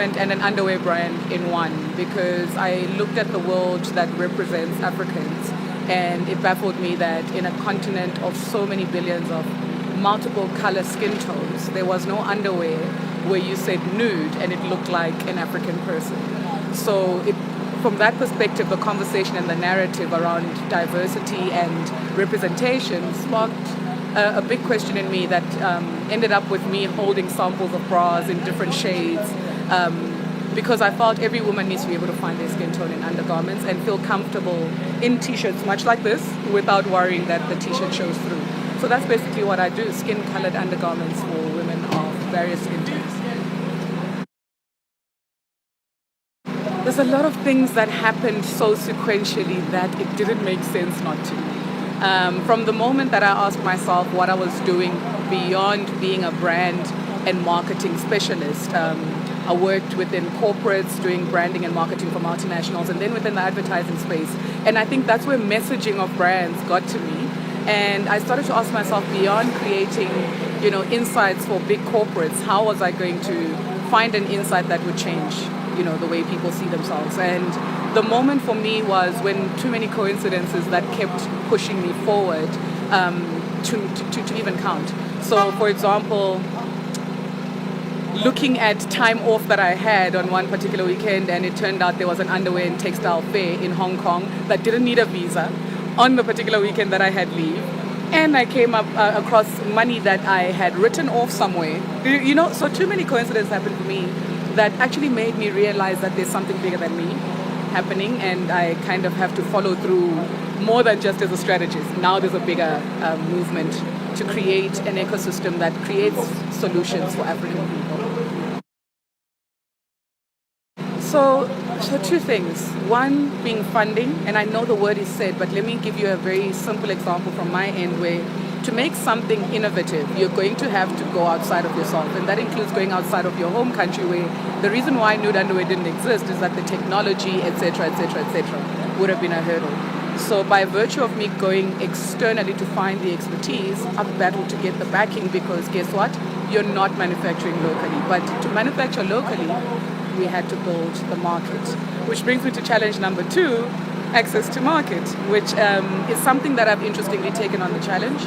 movement and an underwear brand in one, because I looked at the world that represents Africans, and it baffled me that in a continent of so many billions of multiple color skin tones, there was no underwear where you said nude and it looked like an African person. So from that perspective, the conversation and the narrative around diversity and representation sparked a big question in me that ended up with me holding samples of bras in different shades, because I felt every woman needs to be able to find their skin tone in undergarments and feel comfortable in t-shirts much like this without worrying that the t-shirt shows through. So that's basically what I do, skin-colored undergarments for women of various skin tones. There's a lot of things that happened so sequentially that it didn't make sense not to. From the moment that I asked myself what I was doing beyond being a brand and marketing specialist, I worked within corporates doing branding and marketing for multinationals, and then within the advertising space. And I think that's where messaging of brands got to me. And I started to ask myself, beyond creating, insights for big corporates, how was I going to find an insight that would change, the way people see themselves? And the moment for me was when too many coincidences that kept pushing me forward to even count. So, for example, looking at time off that I had on one particular weekend, and it turned out there was an underwear and textile fair in Hong Kong that didn't need a visa on the particular weekend that I had leave. And I came up across money that I had written off somewhere. So too many coincidences happened for me that actually made me realize that there's something bigger than me happening, and I kind of have to follow through more than just as a strategist. Now there's a bigger movement to create an ecosystem that creates solutions for African people. So two things. One being funding, and I know the word is said, but let me give you a very simple example from my end where to make something innovative, you're going to have to go outside of yourself, and that includes going outside of your home country, where the reason why nude underwear didn't exist is that the technology, etc., would have been a hurdle. So by virtue of me going externally to find the expertise, I've battled to get the backing, because guess what? You're not manufacturing locally. But to manufacture locally, we had to build the market. Which brings me to challenge number 2, access to market, which is something that I've interestingly taken on the challenge,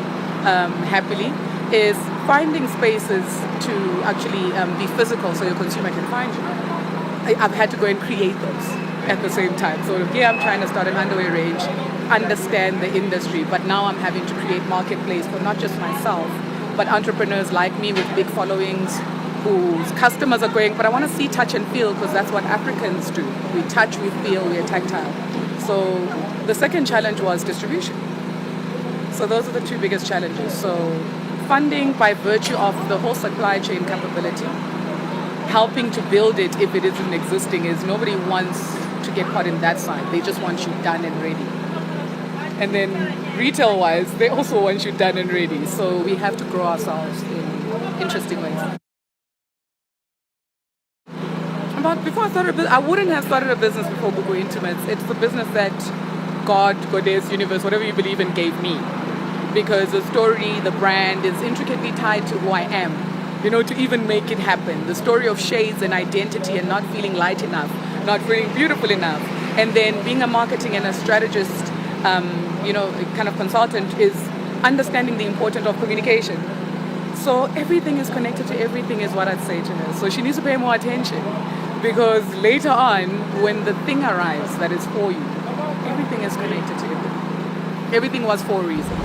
happily, is finding spaces to actually be physical so your consumer can find you. I've had to go and create those at the same time. So here I'm trying to start an underwear range, understand the industry, but now I'm having to create marketplace for not just myself, but entrepreneurs like me with big followings whose customers are going, but I want to see, touch and feel, because that's what Africans do. We touch, we feel, we are tactile. So the second challenge was distribution. So those are the 2 biggest challenges. So funding by virtue of the whole supply chain capability, helping to build it if it isn't existing, is nobody wants to get caught in that side. They just want you done and ready. And then retail-wise, they also want you done and ready. So we have to grow ourselves in interesting ways. But before I started a business, I wouldn't have started a business before Gugu Intimates. It's the business that God, Goddess, universe, whatever you believe in, gave me. Because the story, the brand is intricately tied to who I am. To even make it happen. The story of shades and identity and not feeling light enough, not feeling beautiful enough. And then being a marketing and a strategist, kind of consultant, is understanding the importance of communication. So everything is connected to everything is what I'd say to her. So she needs to pay more attention, because later on, when the thing arrives that is for you, everything is connected to everything. Everything was for a reason.